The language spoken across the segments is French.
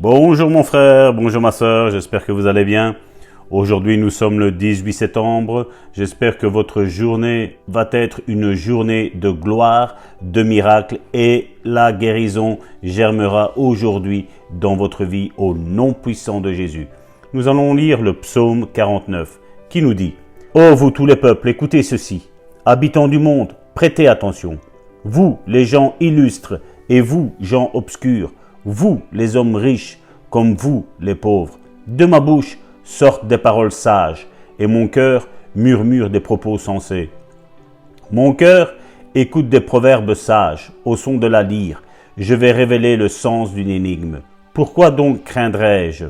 Bonjour mon frère, bonjour ma soeur, j'espère que vous allez bien. Aujourd'hui nous sommes le 18 septembre, j'espère que votre journée va être une journée de gloire, de miracles et la guérison germera aujourd'hui dans votre vie au nom puissant de Jésus. Nous allons lire le psaume 49 qui nous dit « Ô vous tous les peuples, écoutez ceci, habitants du monde, prêtez attention, vous les gens illustres et vous gens obscurs, vous, les hommes riches, comme vous, les pauvres, de ma bouche sortent des paroles sages, et mon cœur murmure des propos sensés. Mon cœur écoute des proverbes sages, au son de la lyre, je vais révéler le sens d'une énigme. Pourquoi donc craindrais-je,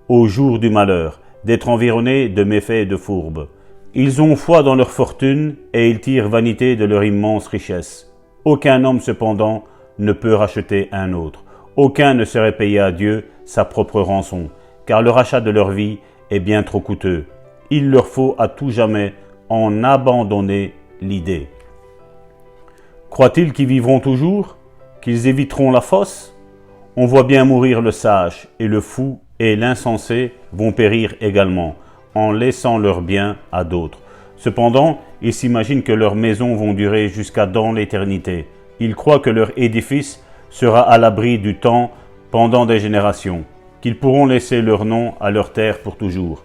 au jour du malheur, d'être environné de méfaits et de fourbes? Ils ont foi dans leur fortune, et ils tirent vanité de leur immense richesse. Aucun homme, cependant, ne peut racheter un autre. Aucun ne saurait payer à Dieu sa propre rançon, car le rachat de leur vie est bien trop coûteux. Il leur faut à tout jamais en abandonner l'idée. Croient-ils qu'ils vivront toujours, qu'ils éviteront la fosse? On voit bien mourir le sage, et le fou et l'insensé vont périr également, en laissant leurs biens à d'autres. Cependant, ils s'imaginent que leurs maisons vont durer jusqu'à dans l'éternité. Ils croient que leur édifice sera à l'abri du temps pendant des générations, qu'ils pourront laisser leur nom à leur terre pour toujours.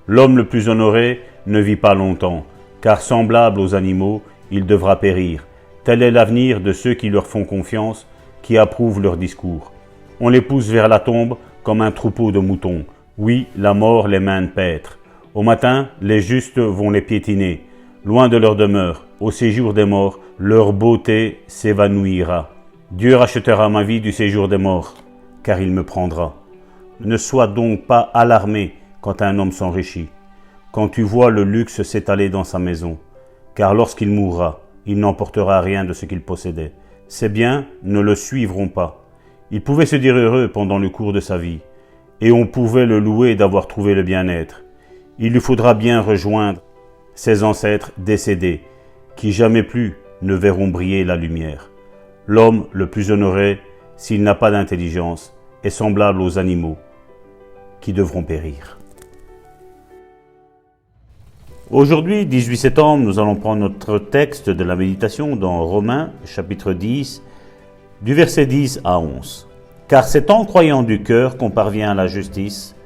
L'homme le plus honoré ne vit pas longtemps, car semblable aux animaux, il devra périr. Tel est l'avenir de ceux qui leur font confiance, qui approuvent leurs discours. On les pousse vers la tombe comme un troupeau de moutons. Oui, la mort les mains de paître. Au matin, les justes vont les piétiner. Loin de leur demeure, au séjour des morts, leur beauté s'évanouira. Dieu rachètera ma vie du séjour des morts, car il me prendra. Ne sois donc pas alarmé quand un homme s'enrichit, quand tu vois le luxe s'étaler dans sa maison, car lorsqu'il mourra, il n'emportera rien de ce qu'il possédait. Ses biens ne le suivront pas. Il pouvait se dire heureux pendant le cours de sa vie, et on pouvait le louer d'avoir trouvé le bien-être. Il lui faudra bien rejoindre ses ancêtres décédés, qui jamais plus ne verront briller la lumière. L'homme le plus honoré, s'il n'a pas d'intelligence, est semblable aux animaux qui devront périr. Aujourd'hui, 18 septembre, nous allons prendre notre texte de la méditation dans Romains, chapitre 10, du verset 10 à 11. « Car c'est en croyant du cœur qu'on parvient à la justice,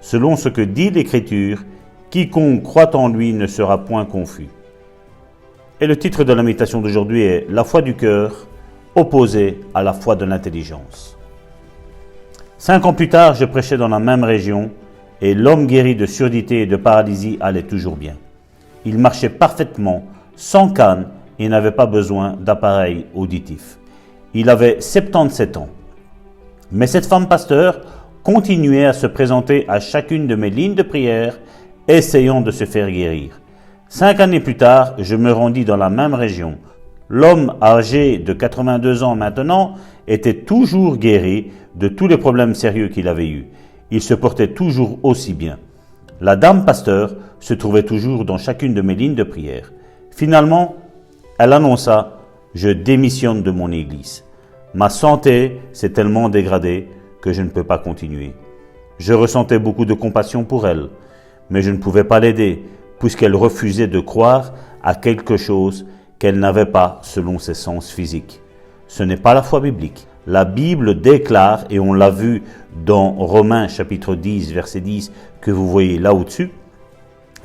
selon ce que dit l'Écriture, quiconque croit en lui ne sera point confus. » Et le titre de la méditation d'aujourd'hui est « La foi du cœur » opposé à la foi de l'intelligence. 5 ans plus tard, je prêchais dans la même région et l'homme guéri de surdité et de paralysie allait toujours bien. Il marchait parfaitement, sans canne et n'avait pas besoin d'appareil auditif. Il avait 77 ans. Mais cette femme pasteur continuait à se présenter à chacune de mes lignes de prière, essayant de se faire guérir. 5 années plus tard, je me rendis dans la même région. L'homme âgé de 82 ans maintenant était toujours guéri de tous les problèmes sérieux qu'il avait eus. Il se portait toujours aussi bien. La dame pasteur se trouvait toujours dans chacune de mes lignes de prière. Finalement, elle annonça « Je démissionne de mon église. Ma santé s'est tellement dégradée que je ne peux pas continuer. » Je ressentais beaucoup de compassion pour elle, mais je ne pouvais pas l'aider puisqu'elle refusait de croire à quelque chose qu'elle n'avait pas selon ses sens physiques. Ce n'est pas la foi biblique. La Bible déclare, et on l'a vu dans Romains chapitre 10, verset 10, que vous voyez là au-dessus,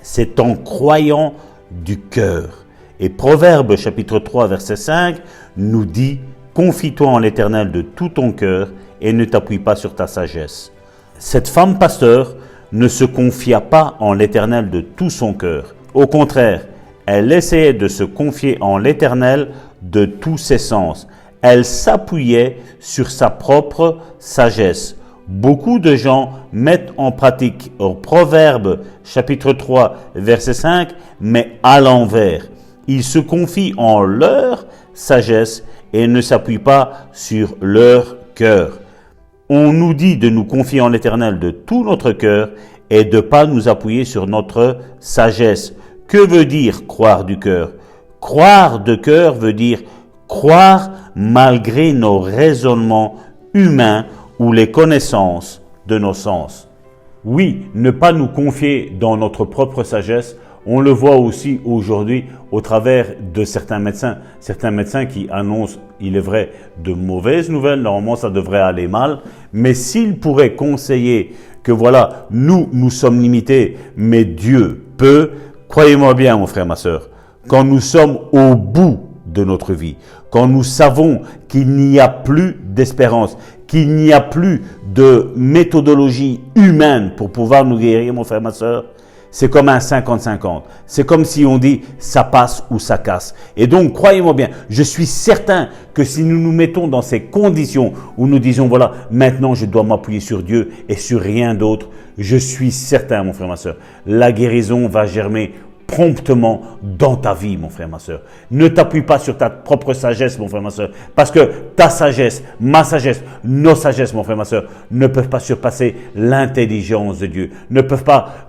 c'est en croyant du cœur. Et Proverbes chapitre 3, verset 5 nous dit « Confie-toi en l'Éternel de tout ton cœur et ne t'appuie pas sur ta sagesse. » Cette femme pasteur ne se confia pas en l'Éternel de tout son cœur. Au contraire, elle essayait de se confier en l'Éternel de tous ses sens. Elle s'appuyait sur sa propre sagesse. Beaucoup de gens mettent en pratique Proverbes chapitre 3 verset 5, mais à l'envers. Ils se confient en leur sagesse et ne s'appuient pas sur leur cœur. On nous dit de nous confier en l'Éternel de tout notre cœur et de ne pas nous appuyer sur notre sagesse. Que veut dire croire du cœur? Croire de cœur veut dire croire malgré nos raisonnements humains ou les connaissances de nos sens. Oui, ne pas nous confier dans notre propre sagesse. On le voit aussi aujourd'hui au travers de certains médecins qui annoncent, il est vrai, de mauvaises nouvelles. Normalement, ça devrait aller mal. Mais s'ils pourraient conseiller que voilà, nous sommes limités, mais Dieu peut, croyez-moi bien, mon frère, ma sœur, quand nous sommes au bout de notre vie, quand nous savons qu'il n'y a plus d'espérance, qu'il n'y a plus de méthodologie humaine pour pouvoir nous guérir, mon frère, ma sœur, c'est comme un 50-50. C'est comme si on dit ça passe ou ça casse. Et donc, croyez-moi bien, je suis certain que si nous nous mettons dans ces conditions où nous disons voilà, maintenant je dois m'appuyer sur Dieu et sur rien d'autre, je suis certain, mon frère, ma sœur, la guérison va germer promptement dans ta vie, mon frère, ma sœur. Ne t'appuie pas sur ta propre sagesse, mon frère, ma sœur, parce que ta sagesse, ma sagesse, nos sagesses, mon frère, ma sœur, ne peuvent pas surpasser l'intelligence de Dieu, ne peuvent pas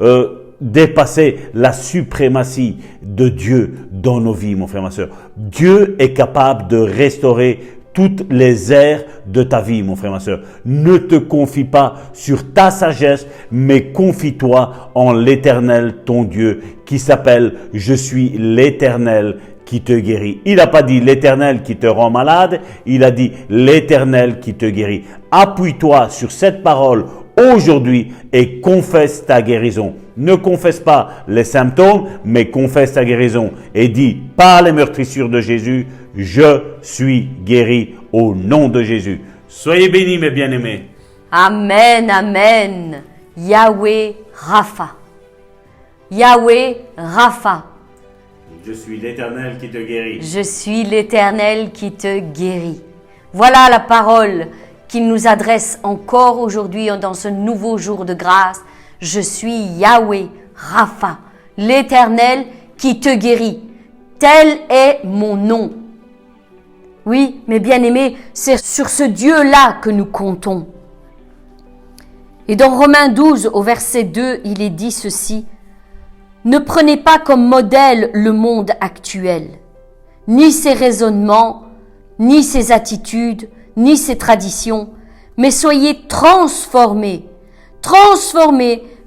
dépasser la suprématie de Dieu dans nos vies, mon frère, ma sœur. Dieu est capable de restaurer toutes les aires de ta vie, mon frère, ma sœur. Ne te confie pas sur ta sagesse, mais confie-toi en l'Éternel, ton Dieu, qui s'appelle « Je suis l'Éternel qui te guérit ». Il n'a pas dit « l'Éternel qui te rend malade », il a dit « l'Éternel qui te guérit ». Appuie-toi sur cette parole aujourd'hui et confesse ta guérison. Ne confesse pas les symptômes, mais confesse ta guérison et dis par les meurtrissures de Jésus, je suis guéri au nom de Jésus. Soyez bénis, mes bien-aimés. Amen, amen. Yahweh Rapha. Yahweh Rapha. Je suis l'Éternel qui te guérit. Je suis l'Éternel qui te guérit. Voilà la parole qu'il nous adresse encore aujourd'hui dans ce nouveau jour de grâce. Je suis Yahweh Rapha, l'Éternel qui te guérit. Tel est mon nom. Oui, mes bien-aimés, c'est sur ce Dieu-là que nous comptons. Et dans Romains 12, au verset 2, il est dit ceci. Ne prenez pas comme modèle le monde actuel, ni ses raisonnements, ni ses attitudes, ni ses traditions, mais soyez transformés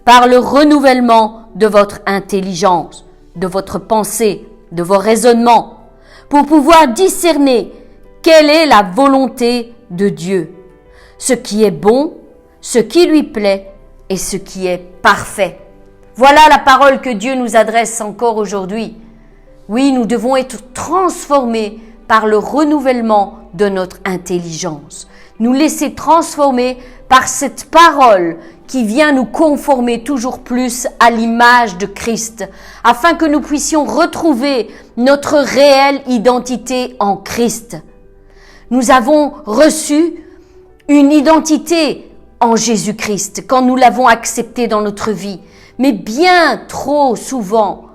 par le renouvellement de votre intelligence, de votre pensée, de vos raisonnements, pour pouvoir discerner quelle est la volonté de Dieu, ce qui est bon, ce qui lui plaît et ce qui est parfait. Voilà la parole que Dieu nous adresse encore aujourd'hui. Oui, nous devons être transformés par le renouvellement de notre intelligence. Nous laisser transformer par cette parole qui vient nous conformer toujours plus à l'image de Christ, afin que nous puissions retrouver notre réelle identité en Christ. Nous avons reçu une identité en Jésus-Christ quand nous l'avons accepté dans notre vie. Mais bien trop souvent,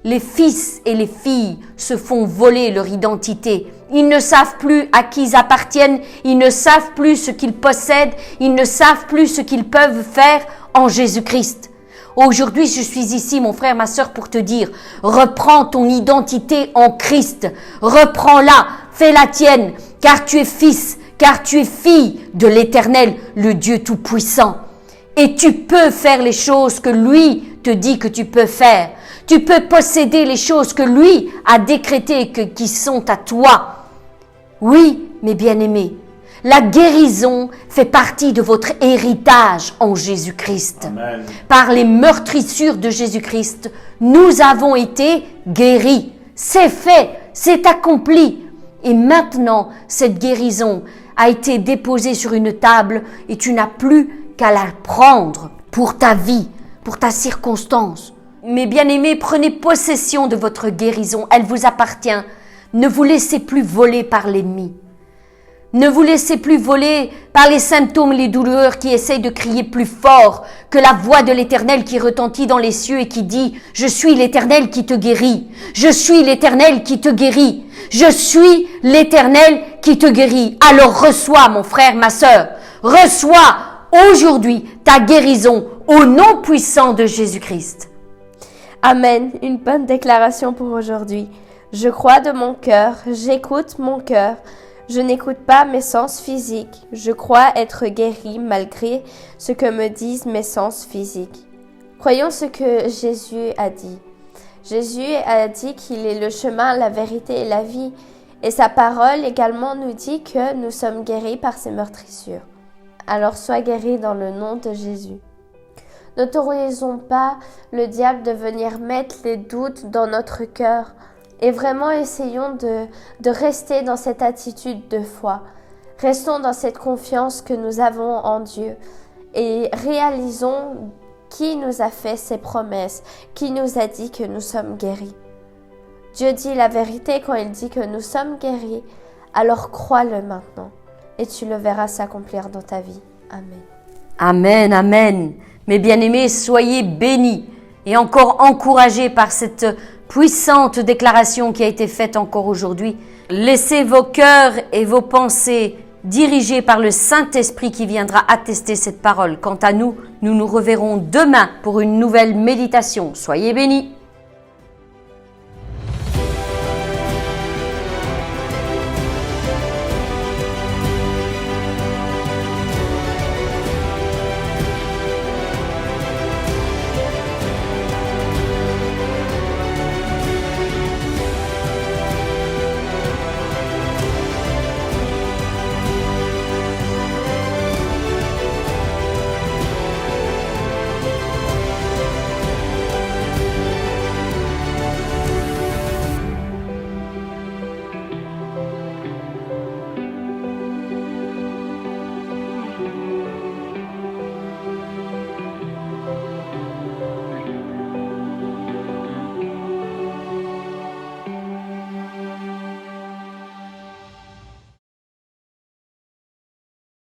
les fils et les filles se font voler leur identité. Ils ne savent plus à qui ils appartiennent, ils ne savent plus ce qu'ils possèdent, ils ne savent plus ce qu'ils peuvent faire en Jésus-Christ. Aujourd'hui, je suis ici, mon frère, ma sœur, pour te dire, reprends ton identité en Christ, reprends-la, fais-la tienne, car tu es fils, car tu es fille de l'Éternel, le Dieu Tout-Puissant. Et tu peux faire les choses que lui te dit que tu peux faire. Tu peux posséder les choses que lui a décrétées qui sont à toi. Oui, mes bien-aimés, la guérison fait partie de votre héritage en Jésus-Christ. Amen. Par les meurtrissures de Jésus-Christ, nous avons été guéris. C'est fait, c'est accompli. Et maintenant, cette guérison a été déposée sur une table et tu n'as plus qu'à la prendre pour ta vie, pour ta circonstance. Mes bien-aimés, prenez possession de votre guérison, elle vous appartient. Ne vous laissez plus voler par l'ennemi. Ne vous laissez plus voler par les symptômes et les douleurs qui essayent de crier plus fort que la voix de l'Éternel qui retentit dans les cieux et qui dit « Je suis l'Éternel qui te guérit. Je suis l'Éternel qui te guérit. Je suis l'Éternel qui te guérit. » Alors reçois, mon frère, ma sœur, reçois aujourd'hui ta guérison au nom puissant de Jésus-Christ. Amen. Une bonne déclaration pour aujourd'hui. Je crois de mon cœur, j'écoute mon cœur, Je n'écoute pas mes sens physiques. Je crois être guéri malgré ce que me disent mes sens physiques. Croyons ce que Jésus a dit. Jésus a dit qu'il est le chemin, la vérité et la vie. Et sa parole également nous dit que nous sommes guéris par ses meurtrissures. Alors sois guéri dans le nom de Jésus. N'autorisons pas le diable de venir mettre les doutes dans notre cœur. Et vraiment essayons de rester dans cette attitude de foi. Restons dans cette confiance que nous avons en Dieu. Et réalisons qui nous a fait ces promesses, qui nous a dit que nous sommes guéris. Dieu dit la vérité quand il dit que nous sommes guéris. Alors crois-le maintenant et tu le verras s'accomplir dans ta vie. Amen. Amen, amen. Mes bien-aimés, soyez bénis et encore encouragés par cette puissante déclaration qui a été faite encore aujourd'hui. Laissez vos cœurs et vos pensées dirigés par le Saint-Esprit qui viendra attester cette parole. Quant à nous, nous nous reverrons demain pour une nouvelle méditation. Soyez bénis.